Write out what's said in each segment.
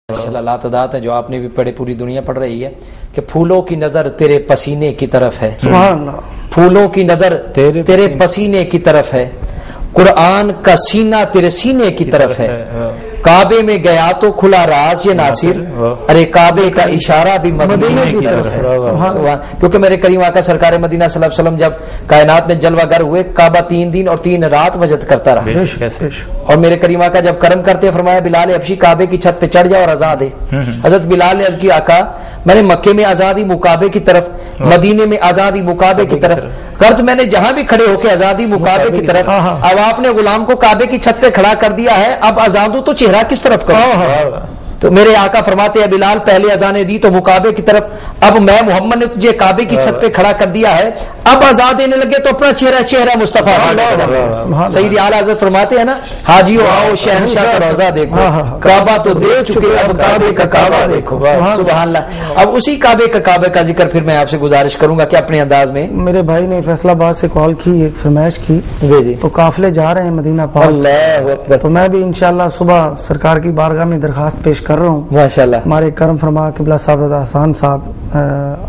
اللہ تعداد ہے جو آپ نے بھی پڑھے، پوری دنیا پڑھ رہی ہے کہ پھولوں کی نظر تیرے پسینے کی طرف ہے، سبحان اللہ، پھولوں کی نظر تیرے پسینے کی طرف ہے، قرآن کا سینہ تیرے سینے کی طرف ہے، کعبے میں گیا تو کھلا راز یہ ناصر، ارے کعبے کا اشارہ بھی مدینے کی طرف ہے، کیونکہ میرے کریم آقا سرکار مدینہ صلی اللہ علیہ وسلم جب کائنات میں جلوہ گر ہوئے، کعبہ 3 دن اور 3 رات مجد کرتا رہا، اور میرے کریم آقا جب کرم کرتے فرمایا بلال حبشی کعبے کی چھت پہ چڑھ جا اور اذان دے۔ حضرت بلال نے عرض کی آقا میں نے مکے میں آزادی مکعبے کی طرف، مدینے میں آزادی مکعبے کی طرف، غرض میں نے جہاں بھی کھڑے ہو کے آزادی مکعبے کی طرف، اب آپ نے غلام کو کعبے کی چھت پہ کھڑا کر دیا ہے، اب اذان دوں تو چہرہ کس طرف کروں؟ تو میرے آقا فرماتے ہیں بلال پہلے اذانیں دی تو مکعبے کی طرف، اب میں محمد نے تجھے کعبے کی چھت پہ کھڑا کر دیا ہے، اب اذان دینے لگے تو اپنا چہرہ مصطفیٰ سیدی اعلیٰ حضرت فرماتے ہیں نا، حاجیو آؤ شہنشاہ کا روزہ دیکھو، کعبہ تو دیکھ چکے اب کعبے کا کعبہ دیکھو، سبحان اللہ۔ اب اسی کعبے کا کعبے کا ذکر پھر میں آپ سے گزارش کروں گا کہ اپنے انداز میں۔ میرے بھائی نے فیصلہ آباد سے کال کی، ایک فرمائش کی، جی تو قافلے جا رہے ہیں مدینہ پاک، اللہ اکبر، تو میں بھی انشاءاللہ صبح سرکار کی بارگاہ میں درخواست پیش کر رہا ہوں، ماشاءاللہ ہمارے کرم فرما قبلہ صاحب حسان صاحب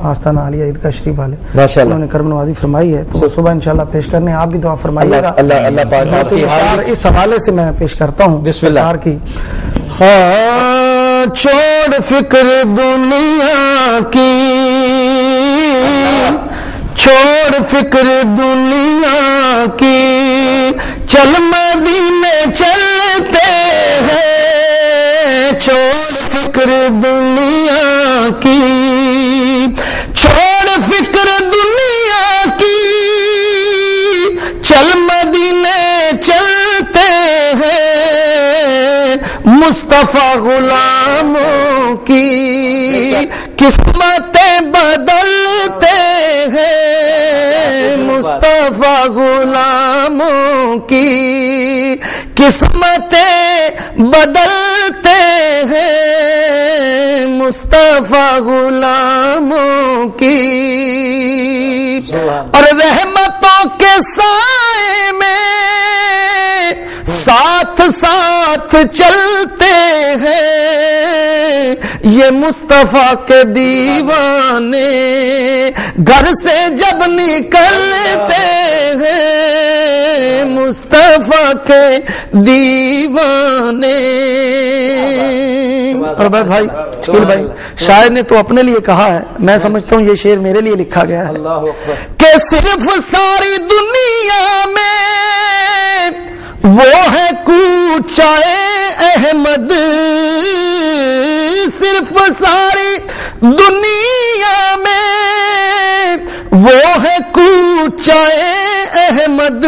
آستانہ عالیہ عیدگاہ شریف والے، ماشاءاللہ انہوں نے کرم نوازی فرمائی ہے، تو صبح انشاءاللہ پیش کرنے، آپ بھی دعا فرمائیے گا۔ اللہ پاک آپ کی حاضری، اس حوالے سے میں پیش کرتا ہوں بسم اللہ۔ سرکار کی چھوڑ فکر دنیا کی، چھوڑ فکر دنیا کی، چل مدینے چلتے ہیں، چھوڑ فکر دنیا کی، چھوڑ فکر دنیا کی، چل مدینے چلتے ہیں، مصطفیٰ غلاموں کی قسمتیں بدلتے ہیں، مصطفیٰ غلاموں کی قسمتیں بدلتے ہیں، مصطفیٰ غلاموں کی، اور رحمتوں کے سائے میں ساتھ ساتھ چلتے ہیں، یہ مصطفیٰ کے دیوانے گھر سے جب نکلتے ہیں، مصطفیٰ کے دیوانے۔ اور بھائی شکیل بھائی، شاعر نے تو اپنے لیے کہا ہے، میں سمجھتا ہوں یہ شعر میرے لیے لکھا گیا ہے کہ صرف ساری دنیا میں وہ ہے کوچہ احمد، صرف ساری دنیا میں وہ ہے کوچہ احمد،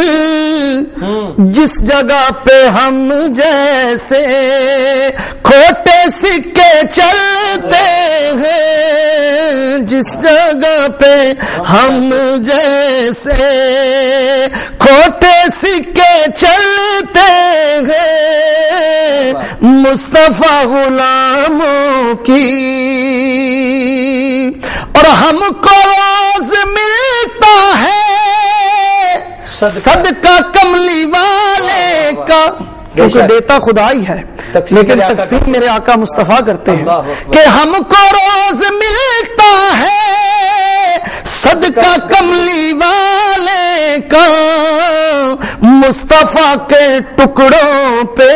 جس جگہ پہ ہم جیسے کھوٹے سکے چلتے ہیں، جس جگہ پہ ہم جیسے کھوٹے سکے چلتے ہیں، مصطفیٰ غلاموں کی، اور ہم کو روز ملتا ہے صدقہ کملی والے کا، کیونکہ دیتا خدا ہی ہے لیکن تقسیم میرے آقا مصطفیٰ کرتے ہیں، کہ ہم کو روز ملتا ہے صدقہ کملی والے کا، مصطفیٰ کے ٹکڑوں پہ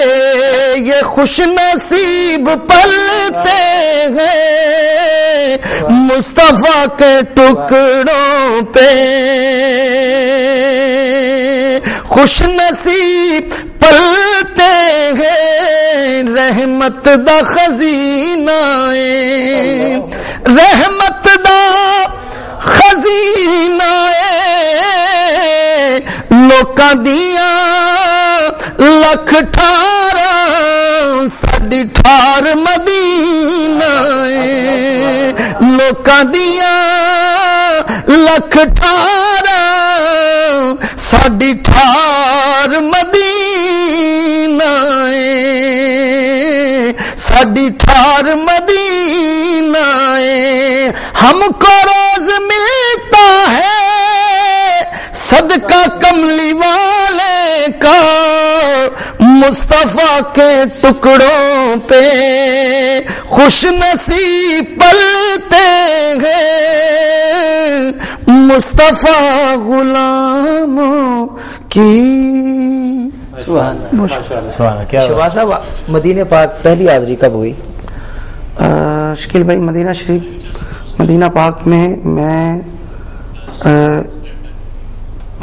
یہ خوش نصیب پلتے ہیں، مصطفیٰ کے ٹکڑوں پہ خوش نصیب پلتے ہیں، رحمت دا خزینہ ہے، رحمت دا خزینہ ہے، لوکاں دیاں لکھ ٹھارا ساڈی ٹھار مدینہ ہے، لوکاں دیاں لکھ ٹھارا ساڈی ٹھار مدینہ ہے، ساڈی ٹھار مدینہ ہے، ہم کو روز ملتا ہے صدقہ کملی والے کا، مصطفیٰ کے ٹکڑوں پہ خوش نصیب پلتے ہیں مصطفیٰ غلاموں کی. شہباز صاحب مدینہ پاک پہلی حاضری کب ہوئی؟ شکیل بھائی مدینہ شریف مدینہ پاک میں میں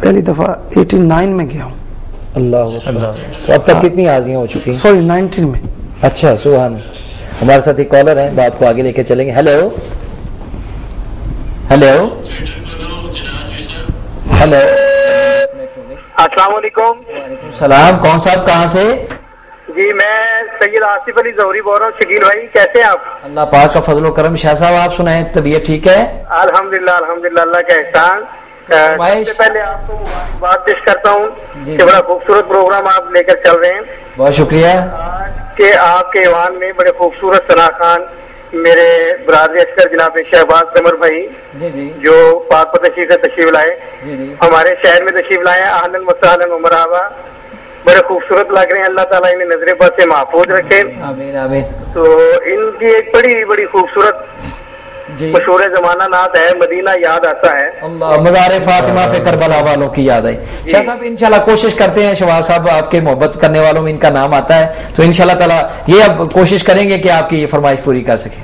پہلی دفعہ 89 میں گیا ہوں. اللہ اب تک کتنی حاضریاں ہو چکی ہیں؟ سوری 19 میں. اچھا سبحان. ہمارے ساتھ ایک کالر ہیں, بات کو آگے لے کے چلیں گے. ہیلو ہیلو ہیلو السلام علیکم. وعلیکم السلام. کون صاحب کہاں سے؟ جی میں سید آصف علی ظہری بول رہا ہوں. شکیل بھائی کیسے ہیں آپ؟ اللہ پاک کا فضل و کرم. شاہ صاحب آپ سنائیں, طبیعت ٹھیک ہے؟ الحمدللہ الحمدللہ اللہ کا احسان. سب سے پہلے آپ کو مبارکباد پیش کرتا ہوں کہ بڑا خوبصورت پروگرام آپ لے کر چل رہے ہیں. بہت شکریہ. کہ آپ کے ایوان میں بڑے خوبصورت ثنا خان میرے برادری اشکر جناب شہباز قمر بھائی جی جی جو پاک و تشریف سے تشریف لائے, جی جی ہمارے شہر میں تشریف لائے. اہلاً و سہلاً و مرحبا. بڑے خوبصورت لگ رہے ہیں. اللہ تعالیٰ انہیں نظر بد سے محفوظ رکھے. آمین آمین. تو ان کی ایک بڑی بڑی خوبصورت جی مشہور زمانہ نعت ہے مدینہ یاد آتا ہے. اللہ مزار فاطمہ پہ کربلا والوں کی یاد آئی. شاہ صاحب انشاءاللہ کوشش کرتے ہیں, شہباز صاحب آپ کے محبت کرنے والوں میں ان کا نام آتا ہے, تو انشاءاللہ تعالیٰ یہ اب کوشش کریں گے کہ آپ کی یہ فرمائش پوری کر سکیں.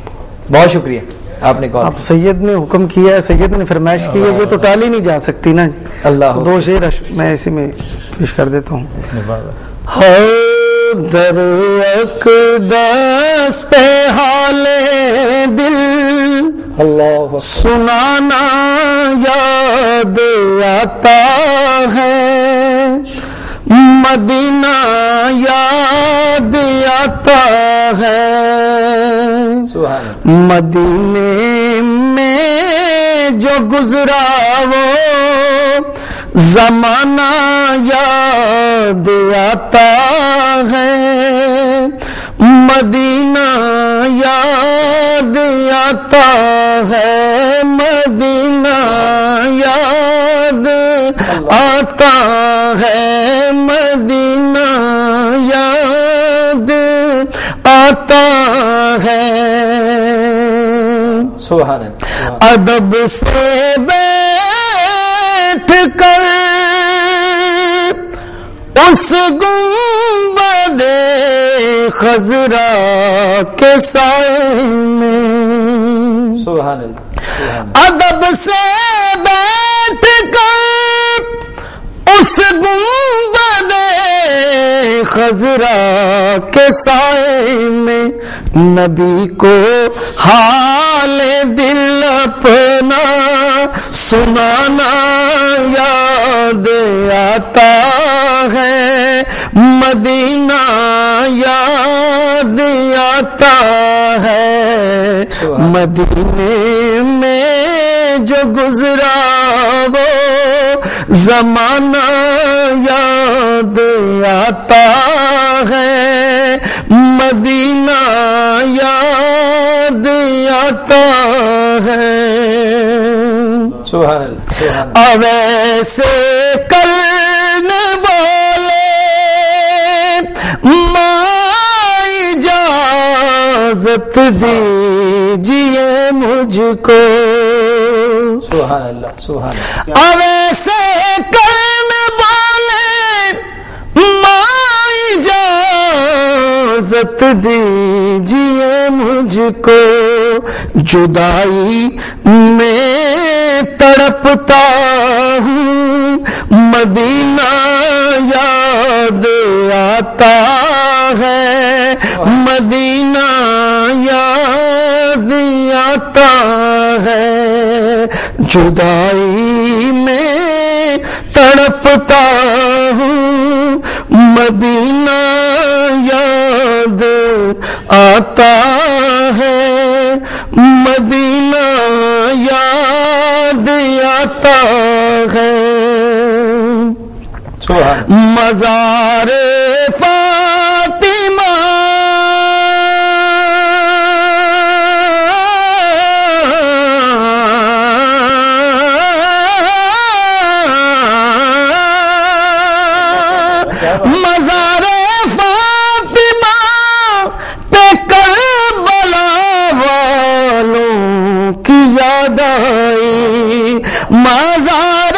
بہت شکریہ آپ نے کال. اب سید نے حکم کیا ہے, سید نے فرمائش کی ہے, یہ تو ٹالی نہیں جا سکتی نا. اللہ دو شعر میں اسی میں پیش کر دیتا ہوں. در اقدس پہ حال دل اللہ سنانا یاد آتا ہے, مدینہ یاد آتا ہے. مدینے میں جو گزرا وہ زمانہ یاد آتا ہے, مدینہ یاد آتا ہے, مدینہ یاد آتا ہے, مدینہ یاد آتا ہے. سبحان اللہ. ادب سے بیٹھ کر اس گنبد خضرا کے سائے میں, سبحان اللہ. ادب سے بیٹھ کر اس گنبد خضرا کے سائے میں نبی کو حال دل اپنا سنانا یاد آتا ہے, مدینہ یاد آتا ہے. مدینے میں جو گزرا وہ زمانہ یاد آتا ہے, مدینہ یاد آتا ہے. سبحان اللہ. اویسے کرنے والے ماں اجازت دیجیے مجھ کو. سبحان اللہ. سبحان اللہ. اویسے کرنے والے ماں اجازت دیجیے مجھ کو, جدائی میں تڑپتا ہوں, مدینہ یاد آتا ہے, مدینہ یاد آتا ہے. جدائی میں تڑپتا ہوں, مدینہ یاد آتا ہے, مدینہ یاد آتا ہے. مزار فاطمہ مزار فاطمہ پہ کربلا یاد آئی، مزار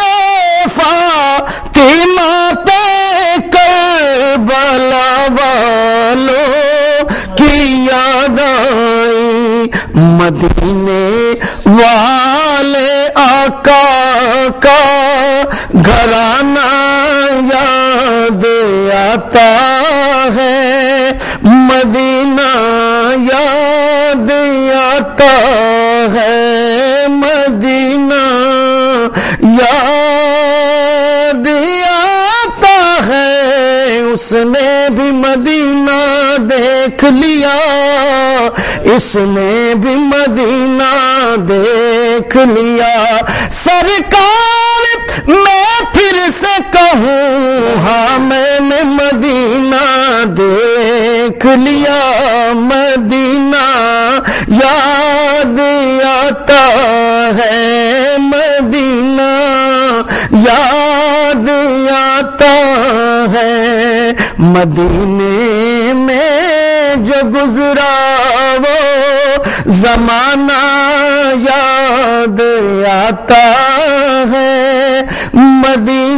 فاطمہ پہ کربلا والوں کی یاد آئی، مدینے والے آقا کا گھرانہ یاد آتا ہے، مدینہ یاد آتا ہے، مدینہ یاد آتا ہے۔ اس نے بھی مدینہ دیکھ لیا، اس نے بھی مدینہ دیکھ لیا، سرکار میں پھر سے کہوں ہاں میں نے مدینہ دیکھ لیا، مدینہ یاد آتا ہے، مدینہ یاد آتا ہے، مدینے میں جو گزرا وہ زمانہ یاد آتا ہے، مدینہ